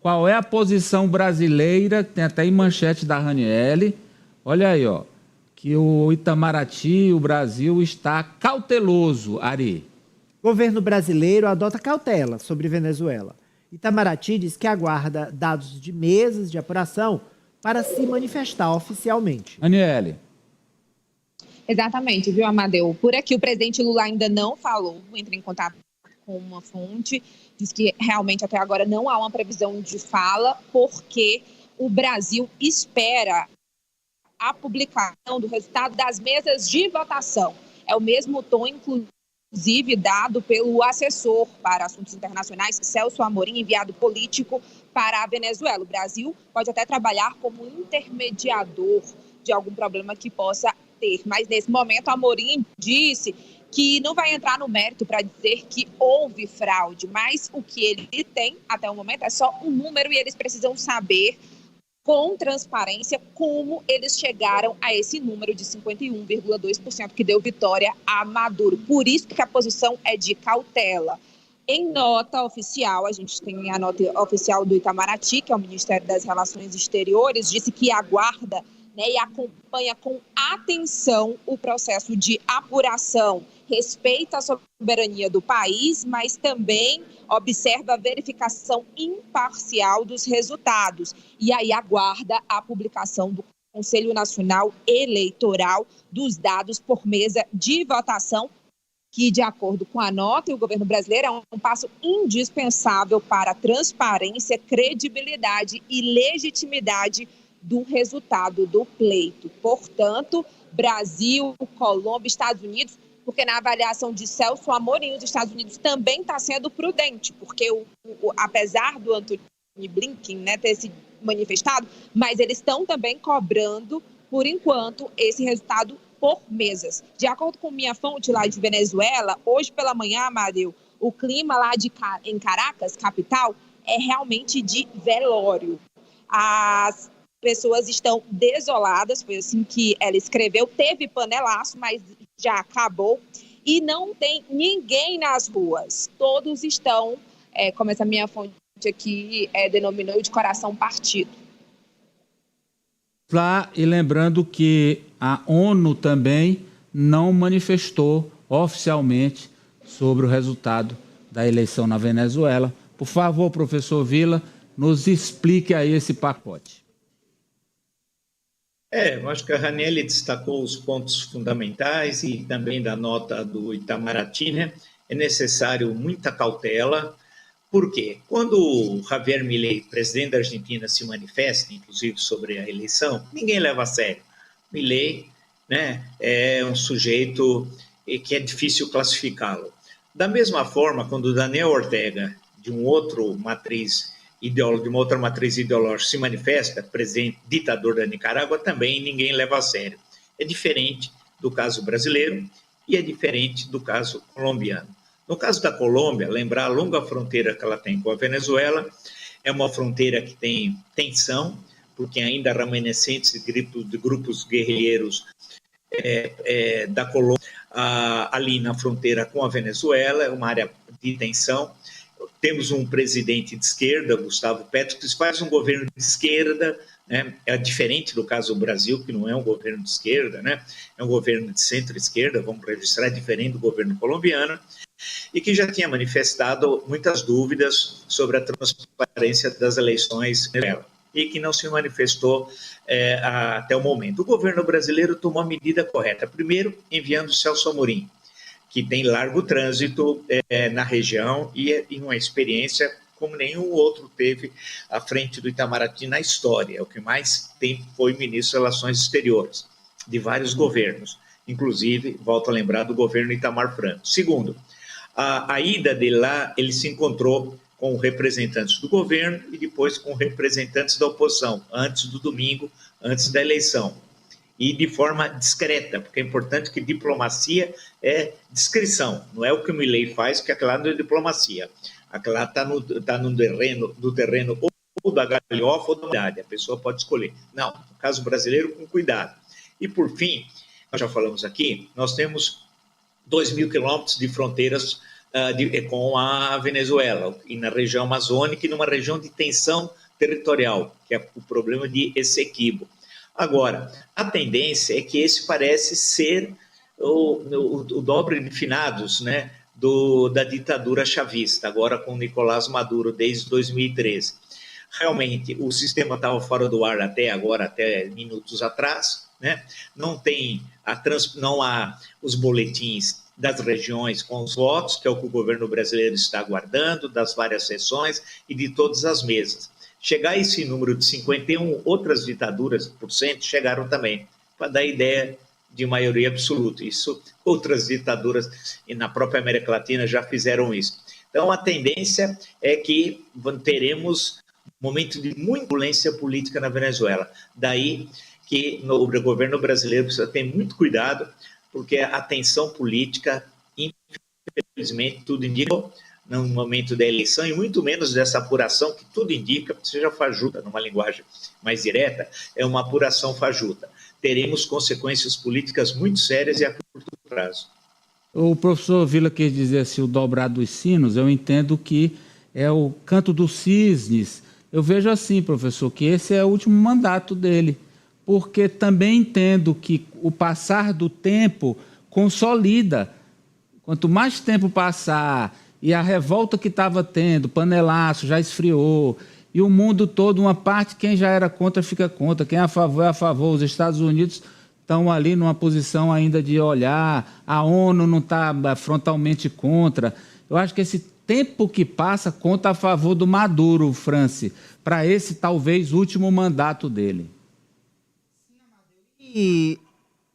qual é a posição brasileira, tem até em manchete da Raniele, olha aí, ó, que o Itamaraty, o Brasil, está cauteloso, Ari. O governo brasileiro adota cautela sobre Venezuela. Itamaraty diz que aguarda dados de meses de apuração para se manifestar oficialmente. Raniele. Exatamente, viu, Amadeu? Por aqui o presidente Lula ainda não falou, entrei em contato com uma fonte, diz que realmente até agora não há uma previsão de fala, porque o Brasil espera a publicação do resultado das mesas de votação. É o mesmo tom, inclusive, dado pelo assessor para assuntos internacionais, Celso Amorim, enviado político para a Venezuela. O Brasil pode até trabalhar como intermediador de algum problema que possa ter, mas nesse momento Amorim disse que não vai entrar no mérito para dizer que houve fraude, mas o que ele tem até o momento é só um número e eles precisam saber com transparência como eles chegaram a esse número de 51,2% que deu vitória a Maduro. Por isso que a posição é de cautela. Em nota oficial, a gente tem a nota oficial do Itamaraty, que é o Ministério das Relações Exteriores, disse que aguarda, né, e acompanha com atenção o processo de apuração, respeita a soberania do país, mas também observa a verificação imparcial dos resultados. E aí aguarda a publicação do Conselho Nacional Eleitoral dos dados por mesa de votação, que, de acordo com a nota e o governo brasileiro, é um passo indispensável para a transparência, credibilidade e legitimidade do resultado do pleito. Portanto, Brasil, Colômbia, Estados Unidos, porque na avaliação de Celso Amorim, os Estados Unidos também está sendo prudente, porque apesar do Antony Blinken, né, ter se manifestado, mas eles estão também cobrando, por enquanto, esse resultado por mesas. De acordo com minha fonte lá de Venezuela, hoje pela manhã, Amadeu, o clima lá em Caracas, capital, é realmente de velório. As pessoas estão desoladas, foi assim que ela escreveu, teve panelaço, mas já acabou, e não tem ninguém nas ruas. Todos estão, como essa minha fonte aqui denominou, de coração partido. Lá, e lembrando que a ONU também não manifestou oficialmente sobre o resultado da eleição na Venezuela. Por favor, professor Vila, nos explique aí esse pacote. Eu acho que a Raniele destacou os pontos fundamentais e também da nota do Itamaraty, né? É necessário muita cautela. Por quê? Quando o Javier Milei, presidente da Argentina, se manifesta, inclusive sobre a eleição, ninguém leva a sério. Milei, né, é um sujeito que é difícil classificá-lo. Da mesma forma, quando o Daniel Ortega, de uma outra matriz ideológica, se manifesta, presidente ditador da Nicarágua, também ninguém leva a sério. É diferente do caso brasileiro e é diferente do caso colombiano. No caso da Colômbia, lembrar a longa fronteira que ela tem com a Venezuela, é uma fronteira que tem tensão, porque ainda há remanescentes de grupos guerrilheiros da Colômbia ali na fronteira com a Venezuela, é uma área de tensão. Temos um presidente de esquerda, Gustavo Petro, que faz um governo de esquerda, né? É diferente do caso do Brasil, que não é um governo de esquerda, né? É um governo de centro-esquerda, vamos registrar, é diferente do governo colombiano, e que já tinha manifestado muitas dúvidas sobre a transparência das eleições nela, e que não se manifestou até o momento. O governo brasileiro tomou a medida correta, primeiro enviando Celso Amorim, que tem largo trânsito na região e uma experiência como nenhum outro teve à frente do Itamaraty na história. O que mais tem foi ministro das Relações Exteriores, de vários governos, inclusive, volto a lembrar, do governo Itamar Franco. Segundo, a ida dele lá, ele se encontrou com representantes do governo e depois com representantes da oposição, antes do domingo, antes da eleição. E de forma discreta, porque é importante que diplomacia é discrição, não é o que o Milei faz, que aquela não é diplomacia. Aquela está no terreno ou da galhofa ou da verdade, a pessoa pode escolher. Não, no caso brasileiro, com cuidado. E por fim, nós já falamos aqui, nós temos 2.000 quilômetros de fronteiras com a Venezuela, e na região amazônica e numa região de tensão territorial, que é o problema de Essequibo. Agora, a tendência é que esse parece ser o dobre de finados, né, da ditadura chavista, agora com Nicolás Maduro, desde 2013. Realmente, o sistema estava fora do ar até agora, até minutos atrás, né? Não há os boletins das regiões com os votos, que é o que o governo brasileiro está aguardando, das várias sessões e de todas as mesas. Chegar a esse número de 51, outras ditaduras por cento chegaram também, para dar ideia de maioria absoluta. Isso, outras ditaduras e na própria América Latina já fizeram isso. Então, a tendência é que teremos um momento de muita violência política na Venezuela. Daí que o governo brasileiro precisa ter muito cuidado, porque a tensão política, infelizmente, tudo indica, no momento da eleição, e muito menos dessa apuração, que tudo indica, seja fajuta, numa linguagem mais direta, é uma apuração fajuta. Teremos consequências políticas muito sérias e a curto prazo. O professor Vila quis dizer assim, o dobrar dos sinos, eu entendo que é o canto dos cisnes. Eu vejo assim, professor, que esse é o último mandato dele, porque também entendo que o passar do tempo consolida. Quanto mais tempo passar e a revolta que estava tendo, panelaço, já esfriou, e o mundo todo, uma parte, quem já era contra fica contra, quem é a favor. Os Estados Unidos estão ali numa posição ainda de olhar, a ONU não está frontalmente contra. Eu acho que esse tempo que passa conta a favor do Maduro, France, para esse talvez último mandato dele. E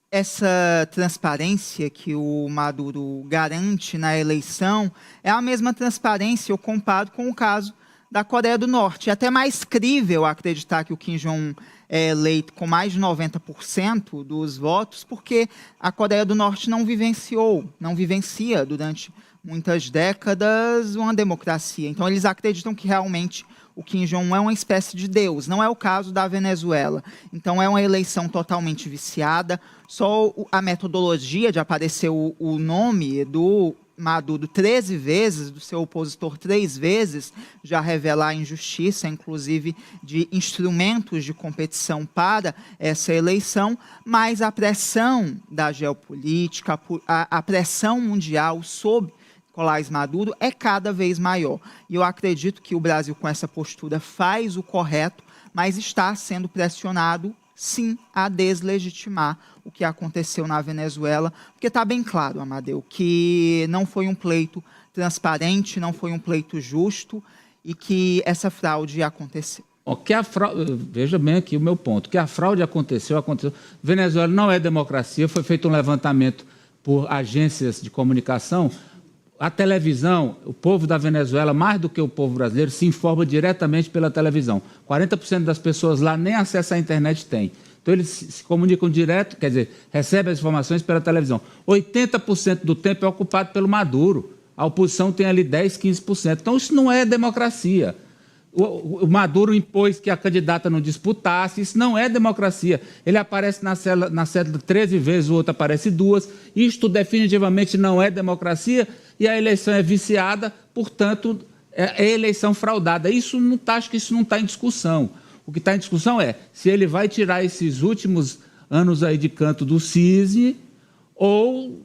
essa transparência que o Maduro garante na eleição é a mesma transparência, eu comparo com o caso da Coreia do Norte. É até mais crível acreditar que o Kim Jong-un é eleito com mais de 90% dos votos, porque a Coreia do Norte não vivencia durante muitas décadas uma democracia. Então, eles acreditam que realmente o Kim Jong-un é uma espécie de Deus. Não é o caso da Venezuela. Então, é uma eleição totalmente viciada. Só a metodologia de aparecer o nome do Maduro 13 vezes, do seu opositor 3 vezes, já revela a injustiça, inclusive, de instrumentos de competição para essa eleição, mas a pressão da geopolítica, a pressão mundial sobre Nicolás Maduro é cada vez maior. E eu acredito que o Brasil, com essa postura, faz o correto, mas está sendo pressionado, sim, a deslegitimar o que aconteceu na Venezuela, porque está bem claro, Amadeu, que não foi um pleito transparente, não foi um pleito justo e que essa fraude aconteceu. Veja bem aqui o meu ponto, que a fraude aconteceu. Venezuela não é democracia, foi feito um levantamento por agências de comunicação. A televisão, o povo da Venezuela, mais do que o povo brasileiro, se informa diretamente pela televisão. 40% das pessoas lá nem acesso à internet têm. Então, eles se comunicam direto, quer dizer, recebem as informações pela televisão. 80% do tempo é ocupado pelo Maduro. A oposição tem ali 10%, 15%. Então, isso não é democracia. O Maduro impôs que a candidata não disputasse, isso não é democracia. Ele aparece na cédula 13 vezes, o outro aparece 2. Isto definitivamente não é democracia e a eleição é viciada, portanto, é eleição fraudada. Acho que isso não está em discussão. O que está em discussão é se ele vai tirar esses últimos anos aí de canto do cisne ou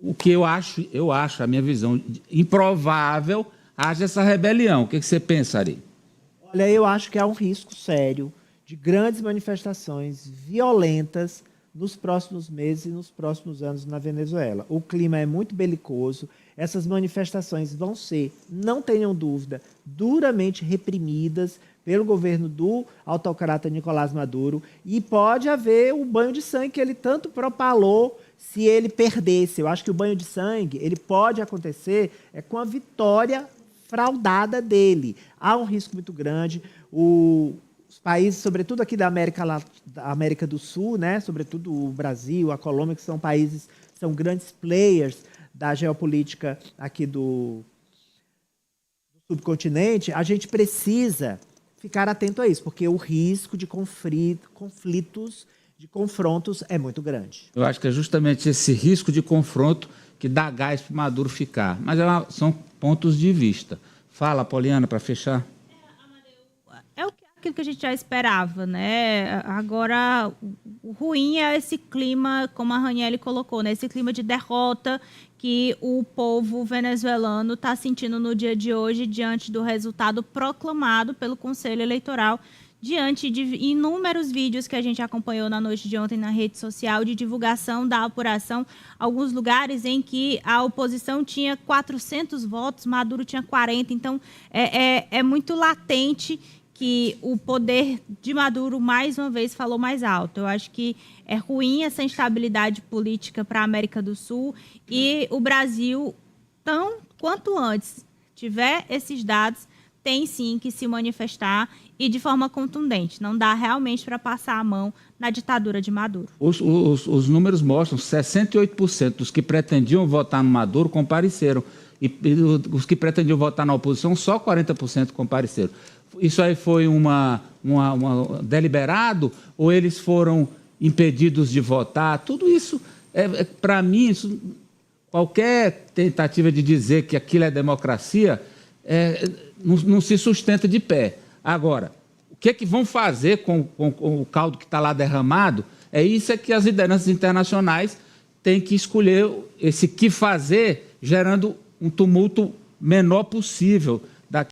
o que eu acho, a minha visão, improvável, haja essa rebelião. O que você pensa, Ari? Olha, eu acho que há um risco sério de grandes manifestações violentas nos próximos meses e nos próximos anos na Venezuela. O clima é muito belicoso, essas manifestações vão ser, não tenham dúvida, duramente reprimidas pelo governo do autocrata Nicolás Maduro, e pode haver o banho de sangue que ele tanto propalou se ele perdesse. Eu acho que o banho de sangue ele pode acontecer com a vitória fraudada dele. Há um risco muito grande. Os países, sobretudo aqui da América do Sul, né, sobretudo o Brasil, a Colômbia, que são grandes players da geopolítica aqui do subcontinente, a gente precisa ficar atento a isso, porque o risco de conflitos, de confrontos é muito grande. Eu acho que é justamente esse risco de confronto que dá gás para o Maduro ficar. Mas são pontos de vista. Fala, Poliana, para fechar. É aquilo que a gente já esperava, né? Agora, o ruim é esse clima, como a Raniele colocou, né? Esse clima de derrota que o povo venezuelano está sentindo no dia de hoje, diante do resultado proclamado pelo Conselho Eleitoral, diante de inúmeros vídeos que a gente acompanhou na noite de ontem na rede social, de divulgação da apuração, alguns lugares em que a oposição tinha 400 votos, Maduro tinha 40, então é muito latente que o poder de Maduro, mais uma vez, falou mais alto. Eu acho que é ruim essa instabilidade política para a América do Sul e o Brasil, quanto antes tiver esses dados, tem sim que se manifestar e de forma contundente. Não dá realmente para passar a mão na ditadura de Maduro. Os números mostram que 68% dos que pretendiam votar no Maduro compareceram. E os que pretendiam votar na oposição, só 40% compareceram. Isso aí foi deliberado ou eles foram impedidos de votar? Tudo isso, para mim, qualquer tentativa de dizer que aquilo é democracia não se sustenta de pé. Agora, o que é que vão fazer com o caldo que está lá derramado? Isso é que as lideranças internacionais têm que escolher esse que fazer, gerando um tumulto menor possível.